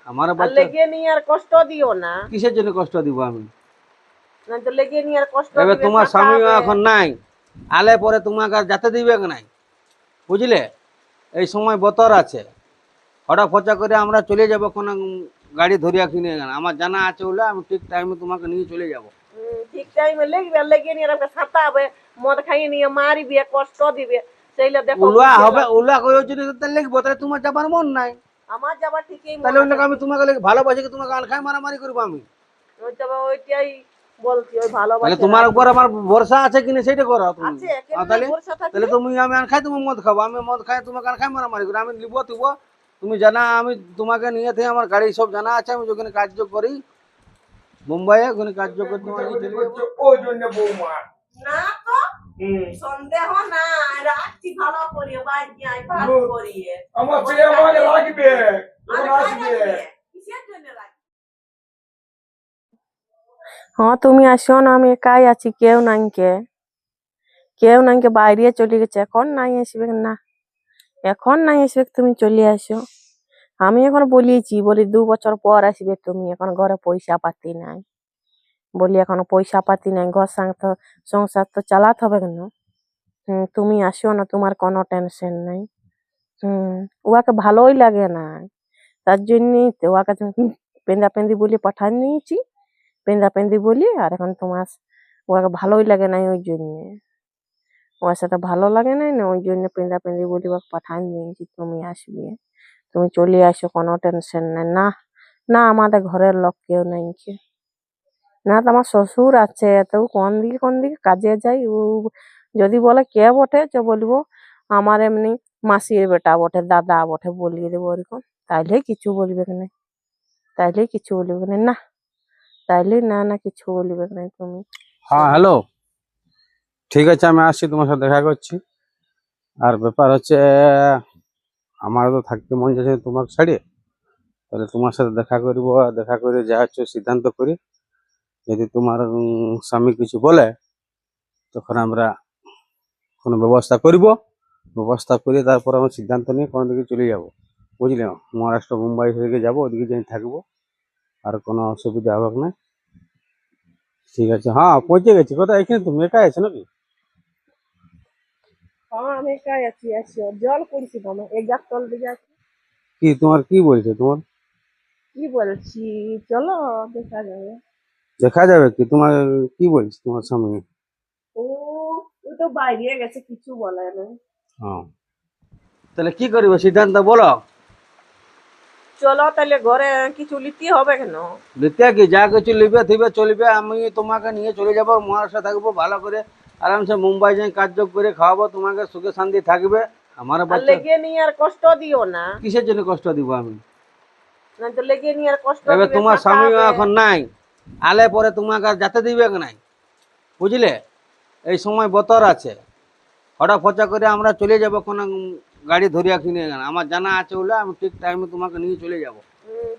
আমার আর বাচ্চা লেগে নিয়ে আর কষ্ট দিও না। কিসের জন্য কষ্ট দিব আমি? না তো লেগে নিয়ে আর কষ্ট এবার দিবে, তোমার স্বামী শাসাবে। এখন নাই, আলে পরে তোমাকে আর যেতে দিবে নাই, বুঝলে? এই সময় বতর আছে, হঠাৎ ফচা করে আমরা চলে যাব কোনো গাড়ি ধরিয়া কিনে। আমার জানা আছে বলে আমি ঠিক টাইমে তোমাকে নিয়ে চলে যাব। ঠিক টাইমে লেগবে, লেগে নিয়ে আমাকে সাঁতাবে, মদ খাইয়ে নিয়ে মারিবে, কষ্ট দিবে, সেইলে দেখো উলুয়া বুঝে হবে, লাও। উলুয়া কই জন্য লিখবো, তাহলে তোমার যাবার মন নাই। আমার যাবার ঠিকই মন তাহলে আছে। আমি তোমাকে ভালোবাসি কি তোমাকে আনখাই মারামারি করবো আমি? ওইটাই বলছি, ওই তাহলে ভালোবাসা তোমার রাখি। উপর আমার ভরসা আছে কিনা সেটা করো তুমি। আছে কেন নাই তাহলে ভরসা তাহলে থাকলে? তুমি আমি আনখাই তুমি মদ খাবো, আমি মদ খাই তোমাকে আনখাই মারামারি করবো, আমি লিবো তুব। তুমি জানা আমি তোমাকে নিয়ে থেকে আমার গাড়ি সব জানা আছে, আমি যেখানে কার্য করি মুম্বাইয়ে, ওখানে কার্য করে তোমার নিয়ে চলে যাবো। ওই জন্য বৌমা না তো সন্দেহ না, রাখছি ভালো করিয়ে বাইরে ভালো করিয়ে। আমার ছেলে আমাকে লাগবে, আর এখন আসবে। কিসের জন্য রাখছি? হ্যাঁ তুমি আসো না, আমি একাই আছি, কেউ নাই কে, কেউ নাই কে, বাইরে চলে গেছে, এখন নাই আসবে না, এখন নাই আসবে, তুমি চলে আসো। আমি এখন বলিয়েছি, বলি 2 বছর পর আসবে তুমি, এখন ঘরে পয়সা পাতি নাই, বলি এখন পয়সা পাতি নাই, ঘর সংসার তো চালাতে হবে কেন। তুমি আসো না, তোমার কোনো টেনশন নাই। ওকে ভালোই লাগে না, তার জন্যই তো ওকে পেন্দা পেন্দি বলে পাঠান নিয়েছি, পেন্দা পেন্দি বলি। আর এখন তোমার ওকে ভালোই লাগে নাই, ওই জন্যে ওর সাথে ভালো লাগে নাই না, ওই জন্য পেন্দা পেন্দি বলি ওকে পাঠান নিয়েছি, তুমি আসবে, তুমি চলে আসো, কোনো টেনশন নাই। না না, আমাদের ঘরের লোক কেউ নাই কি না, তো আমার শ্বশুর আছে, তো ও কোন দিকে কাজে যায়। ও যদি বলে কে বটে, তো বলবো আমার এমনি মাসির বেটা বটে, দাদা বটে, বলিয়ে দেবো ওরকম, তাইলে কিছু বলবে না, তাইলে কিছু বলবে না, না তাইলে না না কিছু বলবে না তুমি। হ্যাঁ হ্যালো, ঠিক আছে আমি আসছি, তোমার সাথে দেখা করছি। আর ব্যাপার হচ্ছে আমার তো থাকতে মন যাচ্ছে না তোমাকে ছাড়িয়ে, তাহলে তোমার সাথে দেখা করবো, আর দেখা করে যা হচ্ছে সিদ্ধান্ত করি। যদি তোমার স্বামী কিছু বলে তখন আমরা কোনো ব্যবস্থা করব, ব্যবস্থা করে তারপর আমরা সিদ্ধান্ত নিয়ে কোনো দিকে চলে যাব, বুঝলে? মহারাষ্ট্র মুম্বাই থেকে যাবো, ওদিকে যাই থাকবো, আর কোনো অসুবিধা হবে না। ঠিক আছে, হ্যাঁ পৌঁছে গেছি। কোথায় এখানে? তুমি একাই আছো নাকি? হ্যাঁ আমি একাই আছি, আসিও, জল করছি তো, আমার এক তল দিকে আছি। কি তোমার কি বলছে তোমার? কি বলছি, চলো দেখা যাবে। দেখা যাবে কি তোমার? কি বলছে তোমার স্বামী? ও ও তো বাইরে গেছে, কিছু বলে না। হ্যাঁ, তাহলে কি করবে সিদ্ধান্ত বলো। চলো তাহলে, ঘরে কিছু লিখতে হবে কেন? দ্বিতীয় কি যা কিছু লিবে থিবে চলবে, আমি তোমাকে নিয়ে চলে যাবো, মহারাষ্ট্র থাকবো ভালো করে, আরামসে মুম্বাই যাই কাজ করে খাওয়াবো, তোমাকে সুখে শান্তি থাকবে। আমার আর বাচ্চা লেগে নিয়ে আর কষ্ট দিও না। কিসের জন্য কষ্ট দিব আমি? না তো লেগে নিয়ে আর কষ্ট এবার দিবে, তোমার স্বামী শাসাবে। এখন নাই, আলে পরে তোমাকে আর যেতে দিবে নাই, বুঝলে? এই সময় বতর আছে, হঠাৎ ফচা করে আমরা চলে যাব কোনো গাড়ি ধরিয়া কিনে। আমার জানা আছে বলে আমি ঠিক টাইমে তোমাকে নিয়ে চলে যাব।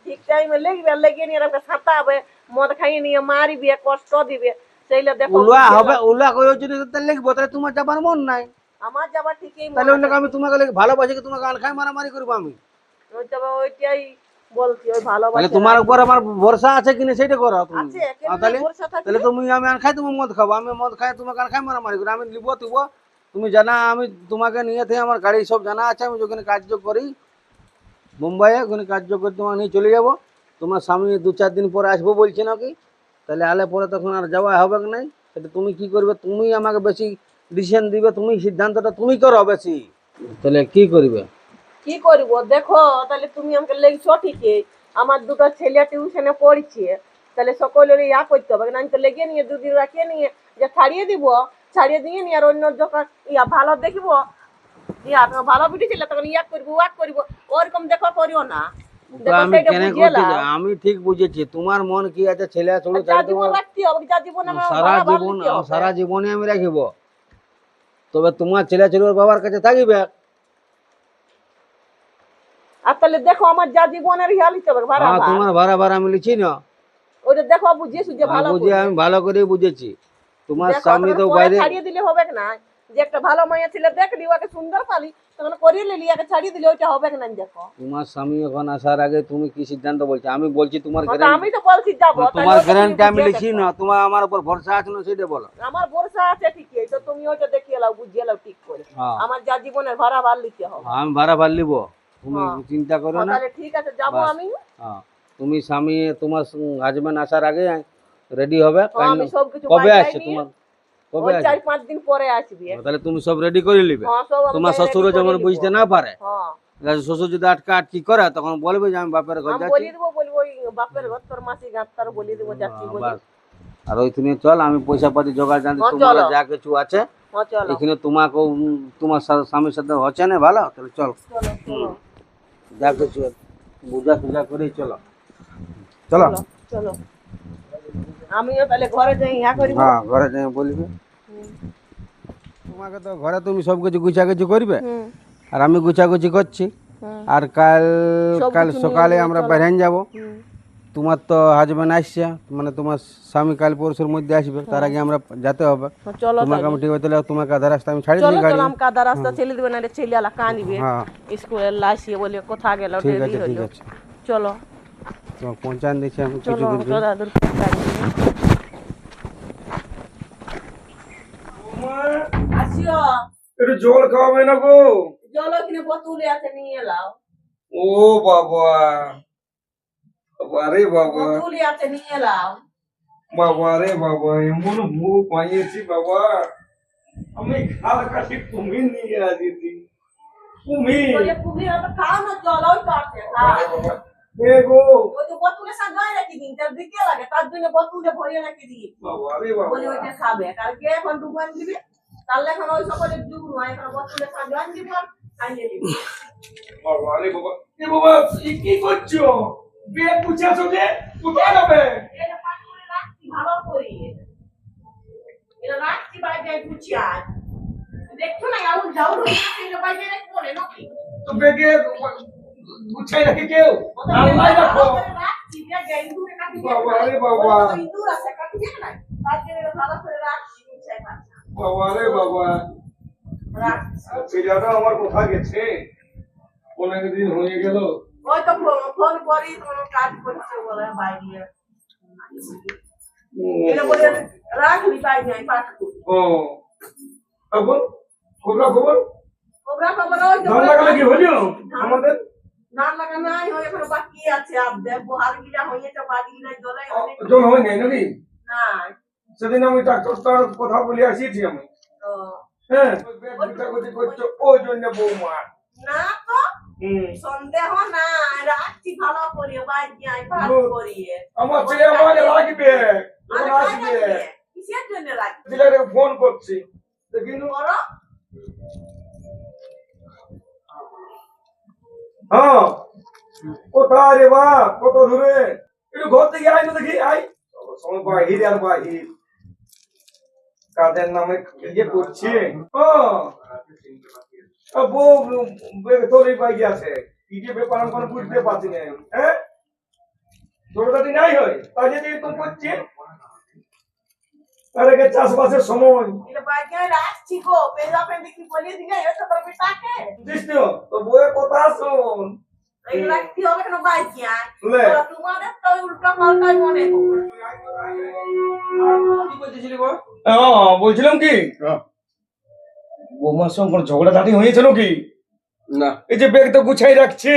ঠিক টাইমে লেগবে, লেগে নিয়ে আমাকে সাঁতাবে, মদ খাইয়ে নিয়ে মারিবে, কষ্ট দিবে, সেইলে দেখো উলুয়া বুঝে হবে, লাও। উলুয়া কই জন্য লিখবো, তাহলে তোমার যাবার মন নাই। আমার যাবার ঠিকই মন তাহলে আছে। আমি তোমাকে ভালোবাসি কি তোমাকে আনখাই মারামারি করবো আমি? ওইটাই বলছি, ওই তাহলে ভালোবাসা তোমার রাখি। উপর আমার ভরসা আছে কিনা সেটা করো তুমি। আছে কেন নাই তাহলে ভরসা তাহলে থাকলে? তুমি আমি আনখাই তুমি মদ খাবো, আমি মদ খাই তোমাকে আনখাই মারামারি করবো, আমি লিবো তুব। তুমি জানা আমি তোমাকে নিয়ে থেকে আমার গাড়ি সব জানা আছে, আমি যেখানে কার্য করি মুম্বাইয়ে, ওখানে কার্য করে তোমাকে নিয়ে চলে যাব। তোমার স্বামী 2-4 দিন পরে আসবো বলছে নাকি, তাহলে আলে পরে তখন আর যাওয়া হবে কি নাই, সেটা তুমি কি করবে, তুমি আমাকে বেশি ডিসিশন দিবে, তুমি সিদ্ধান্তটা তুমি করো বেশি। তাহলে কি করবে? কি করব দেখো, তাহলে তুমি আমাকে লেগছো ঠিকই, আমার দুটো ছেলে টিউশনে পড়ছে, তাহলে সকলের ইয়া করতে হবে না, আমি তো লেগে নিয়ে 2 দিন রাখিয়ে নিয়ে যে ছাড়িয়ে দিব, ছাড়িয়ে দিয়ে নিয়ে আর অন্য যখন ইয়া ভালো দেখবো, ইয়া ভালো বিটি ছিল তখন ইয়া করবো, ওয়াক করবো, ওরকম দেখো করিও না। তো দেখো আমি সেইটা কেন বুঝিয়ে করতে লাও। আমি ঠিক বুঝেছি তোমার মন কি আছে, ছেলে ছোট যা ছেলে জীবন তোমার রাখতে হবে, যা জীবন আমার সারা বাড়াবার জীবন, দিতে হবে। সারা জীবনে আমি রাখিব, তবে তোমার ছেলে ছেলে ওর বাবার কাছে থাকবে। আর তাহলে দেখো আমার যা জীবনের ইয়া লিতে হবে ভাড়া হ্যাঁ, ভার, তোমার ভাড়া ভাড়া আমি লিখি না। ওইটা দেখো বুঝিয়ে সুঝে ভালো বুঝে করে। আমি ভালো করে বুঝেছি। তোমার দেখো স্বামী তখন তো পরে বাইরে, ছাড়িয়ে দিলে হবে না, যে একটা ভালো মাইয়া ছিল দেখলি ওকে সুন্দর পালি তখন করিয়ে নিলি একে ছাড়িয়ে দিলি ওইটা হবে না দেখো। তোমার স্বামী এখন আসার আগে তুমি কি সিদ্ধান্ত বলছো? আমি বলছি তোমার হ্যাঁ, তো আমি তো বলছি যাবো তাহলে তোমার ওটা তুমি গ্যারান্টি আমি বুঝিয়ে লিখি দেখো। না, তোমার আমার উপর ভরসা আছে না সেটা বলো। আমার ভরসা আছে ঠিকই, তো তুমি ওইটা দেখিয়ে লাও বুঝিয়ে লাও ঠিক করে। হ্যাঁ আমার যা জীবনের ভাড়া বার লিখতে হবে। আমি ভাড়া ভাড় লিব, তুমি হ্যাঁ। চিন্তা করো না। তাহলে ঠিক আছে যাবো বাস। আমি। হ্যাঁ তুমি স্বামী তোমার হাজবেন্ড আসার আগে রেডি হবে। হ্যাঁ, আমি সবকিছু কবে বাজায় আসছে নিয়ে তোমার? কবে ওই আসছে? 4-5 দিন পরে আসবি। তাহলে তুমি সব রেডি করে নিবে। হ্যাঁ, সব আমি তোমার ready শ্বশুরও করে যেমন নিবো। বুঝতে না পারে, হ্যাঁ, শ্বশুর যদি আটকি করে তখন বলবে যে আমি বাপের ঘর আমি যাচ্ছি। বলি দেবো, বলবো ওই বাপের ঘর তোর মাসি গাঁত তার বলি দেবো যাচ্ছি বলি। বাস। আর ওইখানে চল, আমি পয়সা পাতি জোগাড় জানি, হ্যাঁ, তোমার চলো। যা কিছু আছে হ্যাঁ চলো এখানে তোমাকে তোমার স্বামীর সাথে হচ্ছে না ভালো, তাহলে চল চলো চলো যা কিছু বুঝা সুঝা করেই চলো। চলো চলো চলো আমিও তাহলে ঘরে যাই ইয়া করিব। হ্যাঁ ঘরে যাই বলবে। তোমাকে তো ঘরে তুমি সব কিছু গুছাগুছি করবে, হুম আর আমি গুছাগুছি করছি। হুম আর কাল সব কাল কিছু নিয়ে সকালে নিয়ে আমরা চলো। বেরিয়ে যাব। হুম। তোমার তো হাজবেন্ড আসছে, মানে তোমার স্বামী কাল পরশুর মধ্যে আসবে, তার আগে আমরা যেতে হবে। হ্যাঁ, চলো তোমাকে আমি তাহলে ঠিক হতে তোমাকে আধা রাস্তা আমি ছাড়ি চলো দিই গাড়ি। চলো আমি কাদা রাস্তা ছেলে দেবে না রে, ছেলে আলা কাঁদিবে হ্যাঁ স্কুলে লাসিয়ে বলে কোথা গেল ঠিক দেরি আছে ঠিক হলো। আছে, চলো তোমাকে পৌঁছান দিচ্ছি আমি চলো কিছুদিন তো দাদুর আসিও। একটু জল খাওয়াবে না গো? চলো কিনে বোতলে আছে নিয়ে এলাও। ও বাবা, আরে বাবা, বোতলে আছে নিয়ে এলাও। বাবা রে বাবা, এমন মুখ পাইয়েছি বাবা, আমি খাল কাটি কুমির নিয়ে আসিছি। কুমির বলে তুমি তো খাও না, চলো ওই তো আছে খাও। এ গো ওই তো বোতলে সাজায় রাখি দিন, তার দিকে লাগে তার জন্য বোতলে ভরে রাখি দিই। বাবা রে বাবা, বলে ওইটা খাবে আর কে এখন ডুবান দিবে, তাহলে এখন ওই সকলে যুগ নয়, এখন বোতলে সাজান দিব খাইয়ে দিব। বাবা রে বাবা, এ বাবা কি করছো? বিয়ে পুছাছো যে কোথায় যাবে? এটা পাঠ করে রাখছি ভালো করে, এটা রাখছি বাইরে গুছিয়ে। দেখছো না আউল যাউল হচ্ছে, এটা বাইরে রাখবো না নাকি? তো বেগে গুছাই রাখি কেউ? আল্লাহ রাখো। রাখছি বেগে ইঁদুরে কাটি দিয়ে। বাবা রে বাবা, ইঁদুর আছে কাটি দিয়ে না, তার জন্য এটা ভালো করে রাখছি গুছিয়ে রাখছি। বাবা রে বাবা, রাখছি। ছেলেটা আমার কোথায় গেছে? অনেক দিন হয়ে গেল। ওই তো ফোন করি কোনো কাজ করছে বলে বাইরে। এটা বলে রাখলি বাইরে আমি পাঠ করি। ও এখন খবর ওরা খবর ওই তো ধান লাগালে কি হলো আমাদের? ধান লাগা নাই, ওই এখনো বাকি আছে। আর দেখবো হাল গিলা হয়েছে বাড়ি নাই জলে অনেক জল হয় নাই নাকি? নাই। সেদিন আমি ডাক্তারটার কথা বলে আসিছি আমি। তো হ্যাঁ গুটাগুটি করছো ওই জন্য বৌমা। না তো হুম, সন্দেহ না, রাখছি ভালো করে বাইরে আমি পাঠ করি। আমার ছেলে আমাকে লাগবে, আর যখন আসবে কিসের জন্য রাখছি ছেলেকে ফোন করছি কিন্তু করো। হ্যাঁ কোথায় রে বা, কত দূরে? একটু ঘর থেকে আয় না দেখি, আয়। সময় বাহির আর বাহির কাদের নামে ইয়ে করছে। বউ তোর এই বাইকে আছে, ইটে ব্যাপার আমি কোনো বুঝতে পারছি না। হ্যাঁ ছোটটাটি নাই হয় তাই যদি এরকম করছে, তার আগে চাষবাসের সময় এটা বাইরে রাখছি গো, পেজা পেন্ডি কি বলিয়ে দিলে এটা তোর বেটাকে বুঝিস তো, তো বউয়ের কথা শোন। এই রাখতে হবে কেন বাইরে? লে। তোমাদের তো উল্টা পাল্টাই মনে হয়। কি বলছিলি বল? হ্যাঁ বলছিলাম কি, বৌমার সঙ্গে কোনো ঝগড়াঝাটি হয়েছে নাকি? না। এই যে ব্যাগ তো গুছাই রাখছে।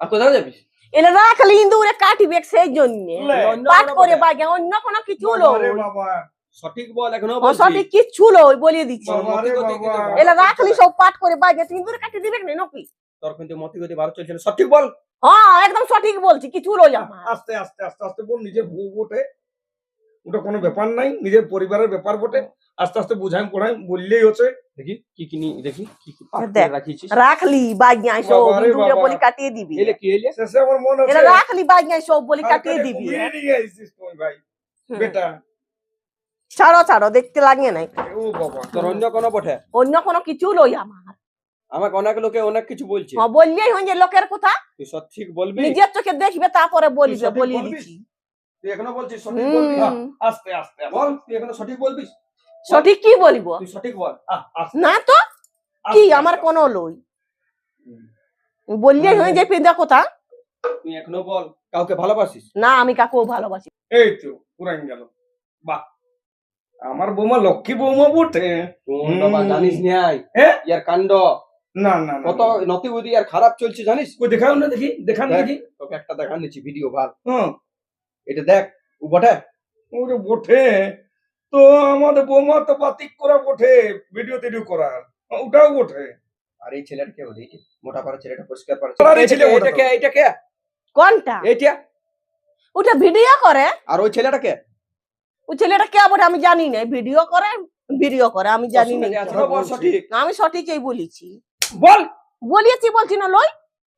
আর কোথায় যাবি? এটা রাখলে ইন্দুরে কাটিবে সেই জন্য লে। পাঠ করে বাইরে, অন্য কোনো কিছু হলো বাবা রে বাবা, সঠিক বল এখনো সঠিক কিচ্ছু হলো বলিয়ে দিচ্ছি। বাবা রে বাবা, এটা রাখলি সব পাঠ করে বাইরে ইন্দুরে কাটি দিবে না নাকি? তোর কিন্তু মতি গতি ভালো চলছিল, সঠিক বল। হ্যাঁ একদম সঠিক বলছি, কিছু হলো আমার। আস্তে আস্তে আস্তে আস্তে বল, নিজের বউ বটে, ওটা কোনো ব্যাপার নাই, নিজের পরিবারের ব্যাপার বটে, আস্তে আস্তে বুঝাই পড়াই বললেই হচ্ছে। দেখি কি কি দেখি কি কি দেখ। রাখিছিস। রাখলি বাইরে সব বাবা রে ইন্দুরে বাবা। বলি কাটিয়ে দিবি। এলে কি এলে? শেষে আমার মন আছে এটা রাখলি বাইরে সব বলি কাটিয়ে দিবি। নিয়ে আসছিস তুই ভাই, বেটা। ছাড়ো ছাড়ো, দেখতে লাগিয়ে নাই। ও বাবা, তোর অন্য কোনো বটে? অন্য কোনো কিছু লই আমার। আমাকে অনেক লোকে অনেক কিছু বলছে, হ্যাঁ বললেই হয় যে লোকের কথা, তুই সঠিক বলবি। নিজের চোখে দেখবে তারপরে বলবে, সঠিক বলিয়ে বলবি? দিচ্ছি। তুই এখনো বলছিস সঠিক হুম। বলবি? আস্তে আস্তে আস্তে। বল তুই এখনো সঠিক বলবিস? সঠিক কি বলবো? তুই সঠিক বল। না তো কি আমার কোনো লই বললেই হয়ে যায় পিন্দা কথা। তুই এখনো বল, কাউকে ভালোবাসিস? না আমি কাকেও ভালোবাসি। এই তো পুরান গেল। বাহ, আমার বৌমা লক্ষ্মী বৌমা বটে। তুই বাবা জানিস নাই হ্যাঁ? ইয়ার কাণ্ড না না না, কত নতি বুদ্ধি আর খারাপ চলছে জানিস? কই দেখাও না দেখি, দেখান দেখ, দেখি। তোকে একটা দেখা নিচ্ছি ভিডিও ভাল, হ্যাঁ, এটা দেখ ও বটে। ওরে বটে তো, আমাদের বৌমা তো বাতিক করা বটে, ভিডিও টিডিও করার, ওটাও বটে। আর এই ছেলেটা কে বলে? মোটা পাড়া ছেলেটা পরিষ্কার পাড়া আর এই ছেলে ওটা এটা কে? এটা কে? কোনটা? এইটা। ওটা ভিডিও করে। আর ওই ছেলেটা কে? ও ছেলেটা কে বটে আমি জানি না। ভিডিও করে আমি জানি না। এখনো বল সঠিক। না, আমি সঠিকই বলেছি। বল। বলছি না লই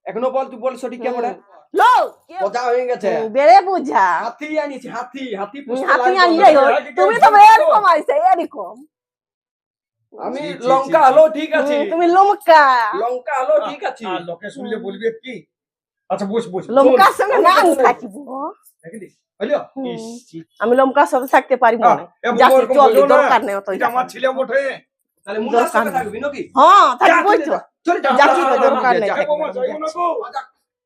এখনো বল, তুই বল সঠিক কে বলে? লও বোঝা হয়ে গেছে। বেড়ে বুঝা হাতি আনিছি, হাতি হাতি পুষতে হাতি লাগবে আনলেই না। হয়। তুমি তো এরকম আইছে এরকম। আমি জি, জি, লঙ্কা জি, জি। আলো ঠিক আছে, তুমি লমকা লঙ্কা আলো ঠিক আছে। আর লোকে শুনলে বলবে কি? আচ্ছা বস বস। লমকার সঙ্গে না আমি থাকিব। দেখিস হইলো? হুম। ইস, ছি। আমি লমকার সাথে থাকতে পারি না। এ বাবা, যাচ্ছি ওরকম চল, বলো না। দরকার নেই অত। এটা আমার ছেলে বটে। তাহলে মুলার সঙ্গে দরকার থাকবি নাকি? হ্যাঁ যা, থাকবই চলে তো। যা, চলে যা। যাচ্ছি তো, যা, দরকার নেই। যা, এ বাবা, যাইও না গো।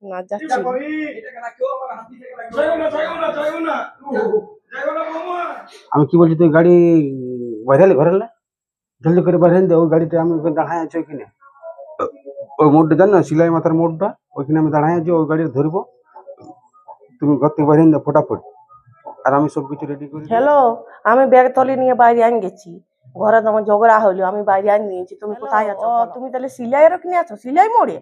না এটা যাচ্ছি। করি। এটাকে রাখিও, আমার হাতি থেকে রাখিও। যাইও না, যাইও না, যাইও না। যাইও না বৌমা। আমি কি বলছি, তুই গাড়ি বাঁধালি ঘরে না, জলদি করে বাঁধেন দে। ওই গাড়িতে আমি ওখানে দাঁড়ায় আছি ওইখানে, ওই মোড়টা জান না, সিলাই মাথার মোড়টা, ওইখানে আমি দাঁড়ায় আছি। ওই গাড়ি ধরবো, তুমি ঘর থেকে বাঁধেন দে ফটাফট, আর আমি সব কিছু রেডি করি। হ্যালো, আমি ব্যাগ তলি নিয়ে বাইরে আন গেছি। ঘরে তোমার ঝগড়া হইলো, আমি বাইরে আন নিয়েছি। তুমি কোথায় আছো? তুমি তাহলে সিলাইয়ের ওখানে আছো, সিলাই মোড়ে?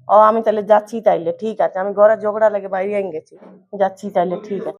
ও আমি তাহলে যাচ্ছি তাইলে, ঠিক আছে। আমি ঘরে ঝগড়া লাগে বাইরে আন গেছি, যাচ্ছি তাইলে, ঠিক আছে।